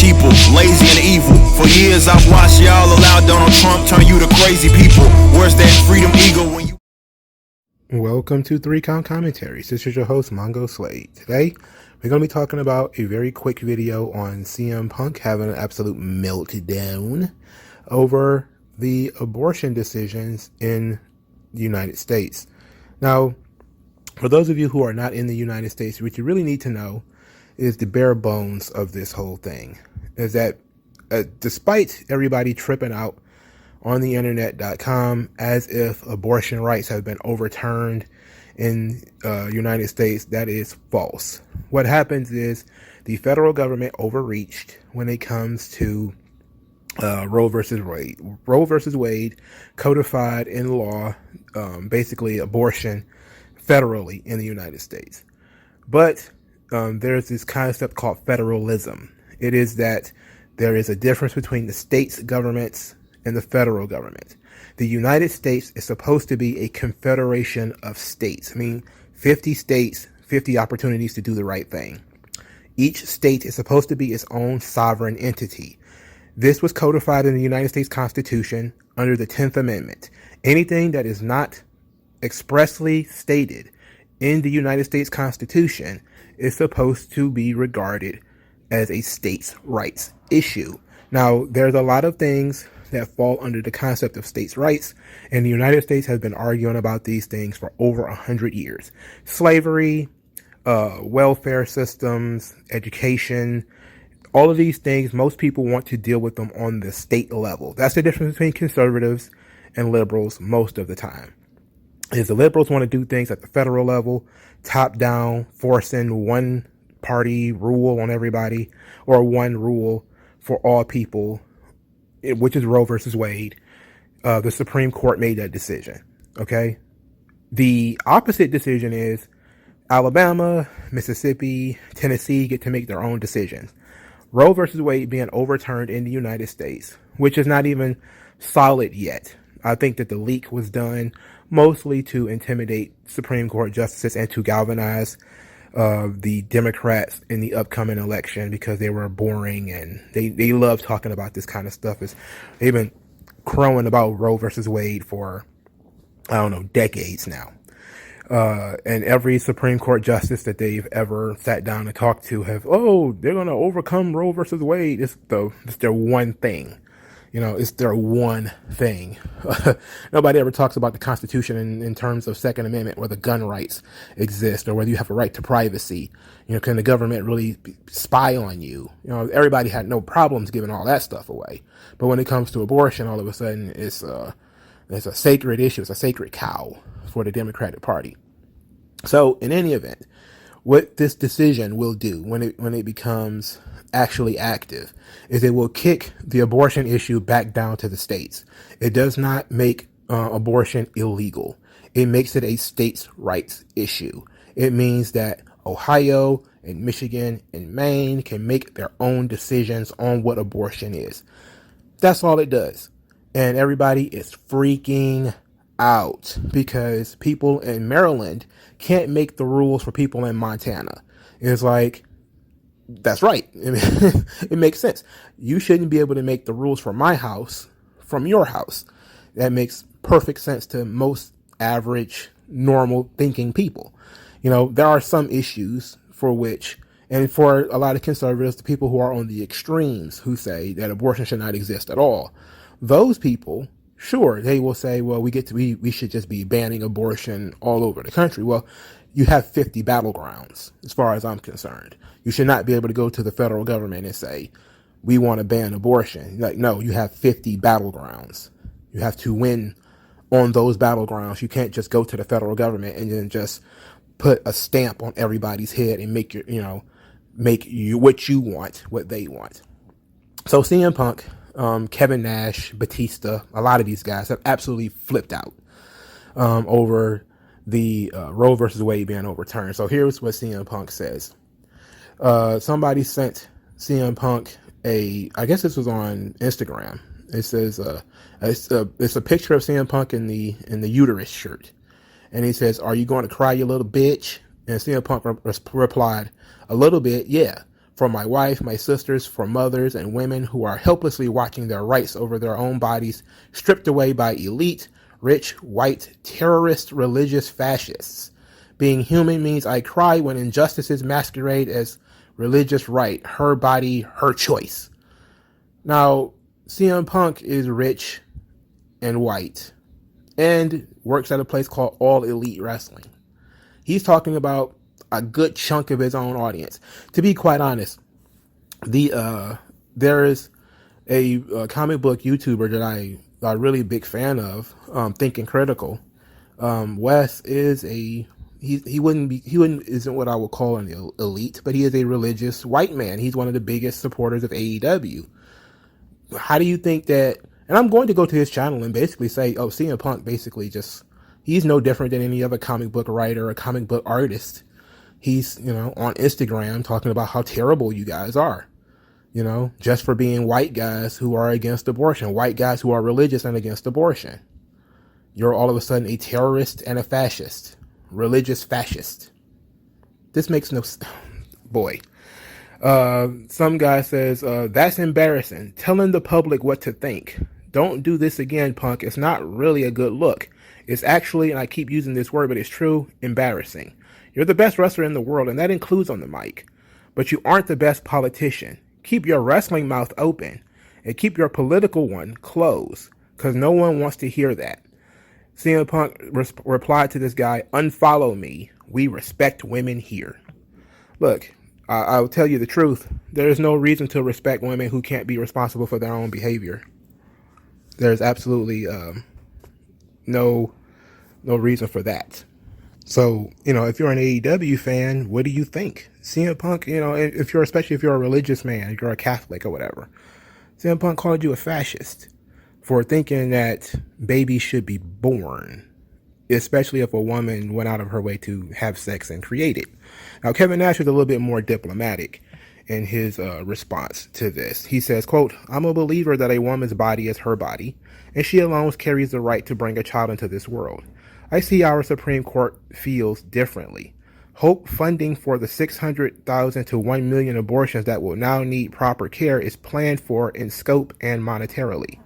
sheeple, lazy and evil. For years I've watched y'all allow Donald Trump turn you to crazy people. Where's that freedom eagle when you... Welcome to 3 Count Commentaries. This is your host, MagMongoSlade. Today, we're going to be talking about a very quick video on CM Punk having an absolute meltdown over the abortion decisions in the United States. Now, for those of you who are not in the United States, what you really need to know is the bare bones of this whole thing. Is that despite everybody tripping out on the internet.com as if abortion rights have been overturned in United States, that is false. What happens is the federal government overreached when it comes to Roe versus Wade. Roe versus Wade codified in law basically abortion federally in the United States. But there's this concept called federalism. It is that there is a difference between the states' governments and the federal government. The United States is supposed to be a confederation of states. I mean, 50 states, 50 opportunities to do the right thing. Each state is supposed to be its own sovereign entity. This was codified in the United States Constitution under the 10th Amendment. Anything that is not expressly stated in the United States Constitution is supposed to be regarded as a states' rights issue. Now, there's a lot of things that fall under the concept of states' rights, and the United States has been arguing about these things for over 100 years. Slavery, welfare systems, education, all of these things, most people want to deal with them on the state level. That's the difference between conservatives and liberals most of the time. Is the liberals want to do things at the federal level, top down, forcing one party rule on everybody, or one rule for all people, which is Roe versus Wade. The Supreme Court made that decision. Okay. The opposite decision is Alabama, Mississippi, Tennessee get to make their own decisions. Roe versus Wade being overturned in the United States, which is not even solid yet. I think that the leak was done mostly to intimidate Supreme Court justices and to galvanize the Democrats in the upcoming election because they were boring and they love talking about this kind of stuff. They've been crowing about Roe versus Wade for, I don't know, decades now. And every Supreme Court justice that they've ever sat down and talked to they're going to overcome Roe versus Wade. It's their one thing. It's their one thing. Nobody ever talks about the Constitution in terms of Second Amendment, where the gun rights exist, or whether you have a right to privacy. Can the government really spy on you? Everybody had no problems giving all that stuff away. But when it comes to abortion, all of a sudden it's a sacred issue. It's a sacred cow for the Democratic Party. So in any event, what this decision will do when it becomes actually active is it will kick the abortion issue back down to the states. It does not make abortion illegal. It makes it a states' rights issue. It means that Ohio and Michigan and Maine can make their own decisions on what abortion is. That's all it does. And everybody is freaking out because people in Maryland can't make the rules for people in Montana. It's like, that's right. It makes sense. You shouldn't be able to make the rules for my house from your house. That makes perfect sense to most average, normal thinking people. There are some issues for which, and for a lot of conservatives, the people who are on the extremes who say that abortion should not exist at all, those people, sure, they will say, well, we should just be banning abortion all over the country. Well, you have 50 battlegrounds, as far as I'm concerned. You should not be able to go to the federal government and say, we want to ban abortion. Like, no, you have 50 battlegrounds. You have to win on those battlegrounds. You can't just go to the federal government and then just put a stamp on everybody's head and make you what you want, what they want. So CM Punk, Kevin Nash, Batista, a lot of these guys have absolutely flipped out over the Roe versus Wade being overturned. So here's what CM Punk says. Somebody sent CM Punk I guess this was on Instagram. It says it's a picture of CM Punk in the uterus shirt, and he says, "Are you going to cry, you little bitch?" And CM Punk replied, "A little bit, yeah. For my wife, my sisters, for mothers and women who are helplessly watching their rights over their own bodies stripped away by elite, rich, white, terrorist, religious fascists. Being human means I cry when injustices masquerade as religious right, her body, her choice. Now, CM Punk is rich and white and works at a place called All Elite Wrestling. He's talking about a good chunk of his own audience. To be quite honest, there is a comic book YouTuber that I'm a really big fan of, Thinking Critical. Wes is he isn't what I would call an elite, but he is a religious white man. He's one of the biggest supporters of AEW. How do you think that? And I'm going to go to his channel and basically say, oh, CM Punk basically he's no different than any other comic book writer or comic book artist. He's, on Instagram talking about how terrible you guys are, just for being white guys who are against abortion, white guys who are religious and against abortion. You're all of a sudden a terrorist and a fascist, religious fascist. This makes no sense. Boy. Some guy says, that's embarrassing. Telling the public what to think. Don't do this again, Punk. It's not really a good look. It's actually, and I keep using this word, but it's true, embarrassing. You're the best wrestler in the world, and that includes on the mic. But you aren't the best politician. Keep your wrestling mouth open, and keep your political one closed, because no one wants to hear that. CM Punk replied to this guy, unfollow me. We respect women here. Look, I'll tell you the truth. There is no reason to respect women who can't be responsible for their own behavior. There's absolutely no reason for that. So, if you're an AEW fan, what do you think? CM Punk, especially if you're a religious man, you're a Catholic or whatever. CM Punk called you a fascist for thinking that babies should be born, especially if a woman went out of her way to have sex and create it. Now, Kevin Nash was a little bit more diplomatic in his response to this. He says, quote, I'm a believer that a woman's body is her body, and she alone carries the right to bring a child into this world. I see our Supreme Court feels differently. Hope funding for the 600,000 to 1 million abortions that will now need proper care is planned for in scope and monetarily.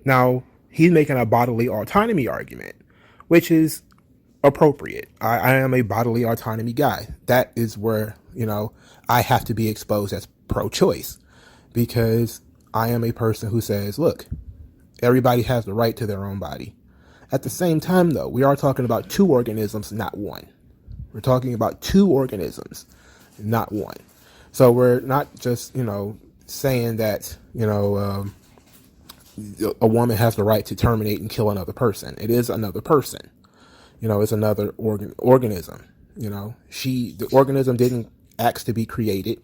Now, he's making a bodily autonomy argument, which is appropriate. I am a bodily autonomy guy. That is where, I have to be exposed as pro-choice, because I am a person who says, look, everybody has the right to their own body. At the same time, though, we are talking about two organisms, not one. We're talking about two organisms, not one. So we're not just, saying that, a woman has the right to terminate and kill another person. It is another person. It's another organism. The organism didn't ask to be created,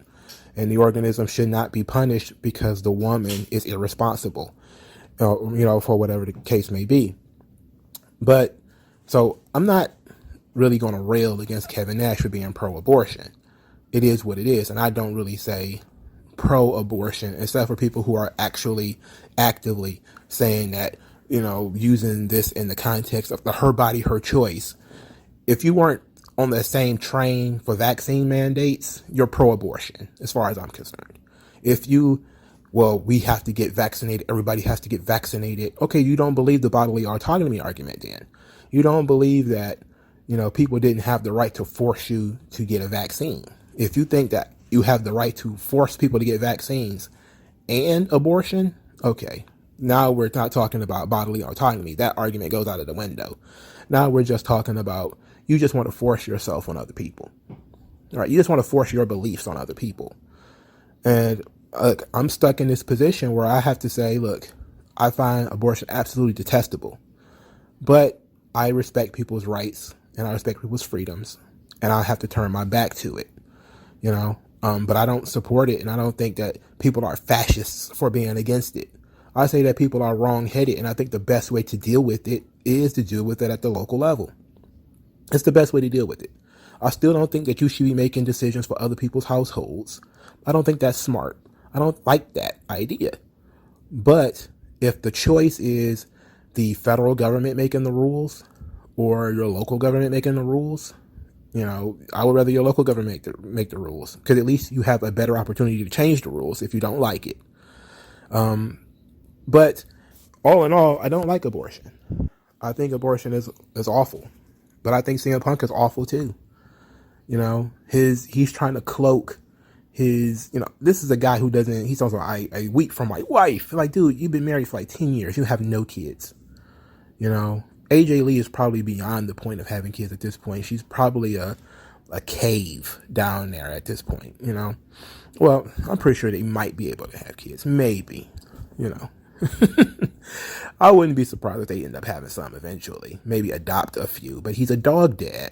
and the organism should not be punished because the woman is irresponsible, for whatever the case may be. But so I'm not really going to rail against Kevin Nash for being pro-abortion. It is what it is. And I don't really say pro-abortion, except for people who are actually actively saying that, using this in the context of the her body, her choice. If you weren't on the same train for vaccine mandates, you're pro-abortion, as far as I'm concerned. If we have to get vaccinated, everybody has to get vaccinated. Okay, you don't believe the bodily autonomy argument then. You don't believe that, people didn't have the right to force you to get a vaccine. If you think that you have the right to force people to get vaccines and abortion, okay, now we're not talking about bodily autonomy. That argument goes out of the window. Now we're just talking about, you just want to force yourself on other people. All right, you just want to force your beliefs on other people. And I'm stuck in this position where I have to say, look, I find abortion absolutely detestable, but I respect people's rights and I respect people's freedoms, and I have to turn my back to it, but I don't support it, and I don't think that people are fascists for being against it. I say that people are wrong-headed, and I think the best way to deal with it is to deal with it at the local level. It's the best way to deal with it. I still don't think that you should be making decisions for other people's households. I don't think that's smart. I don't like that idea. But if the choice is the federal government making the rules or your local government making the rules, You know, I would rather your local government make the rules, because at least you have a better opportunity to change the rules if you don't like it. But all in all, I don't like abortion. I think abortion is awful, but I think CM Punk is awful too. You know, he's trying to cloak his, you know, this is a guy who doesn't, he's also, I weep for my wife. Like, dude, you've been married for like 10 years. You have no kids. You know, AJ Lee is probably beyond the point of having kids at this point. She's probably a cave down there at this point, you know. Well, I'm pretty sure they might be able to have kids. Maybe, you know. I wouldn't be surprised if they end up having some eventually. Maybe adopt a few. But he's a dog dad,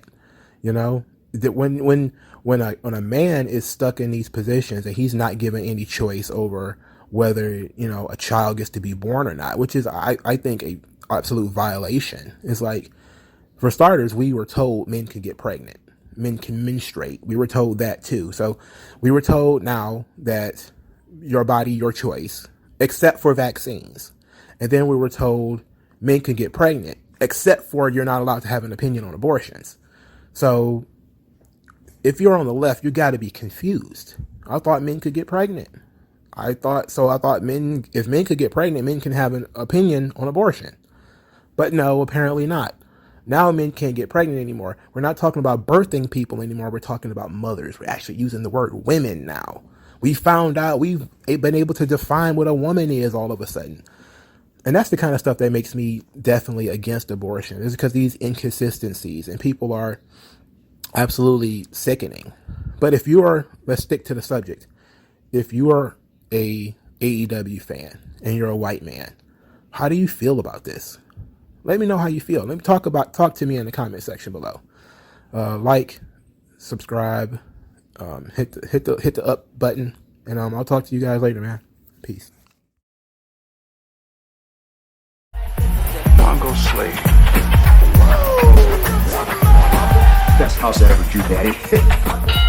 you know. That when a man is stuck in these positions and he's not given any choice over whether, you know, a child gets to be born or not, which is I think a absolute violation. It's like, for starters, we were told men can get pregnant, men can menstruate. We were told that too. So we were told now that your body, your choice, except for vaccines. And then we were told men can get pregnant, except for you're not allowed to have an opinion on abortions. So if you're on the left, you got to be confused. I thought men could get pregnant. I thought men, if men could get pregnant, men can have an opinion on abortion. But no, apparently not. Now men can't get pregnant anymore. We're not talking about birthing people anymore. We're talking about mothers. We're actually using the word women now. We found out, we've been able to define what a woman is all of a sudden. And that's the kind of stuff that makes me definitely against abortion. It's because these inconsistencies, and people are absolutely sickening. But if you are, let's stick to the subject. If you are a AEW fan and you're a white man, how do you feel about this? Let me know how you feel. Let me talk to me in the comment section below. Like, subscribe, hit the up button, and I'll talk to you guys later, man. Peace. MagMongoSlade. Best house I ever drew, daddy.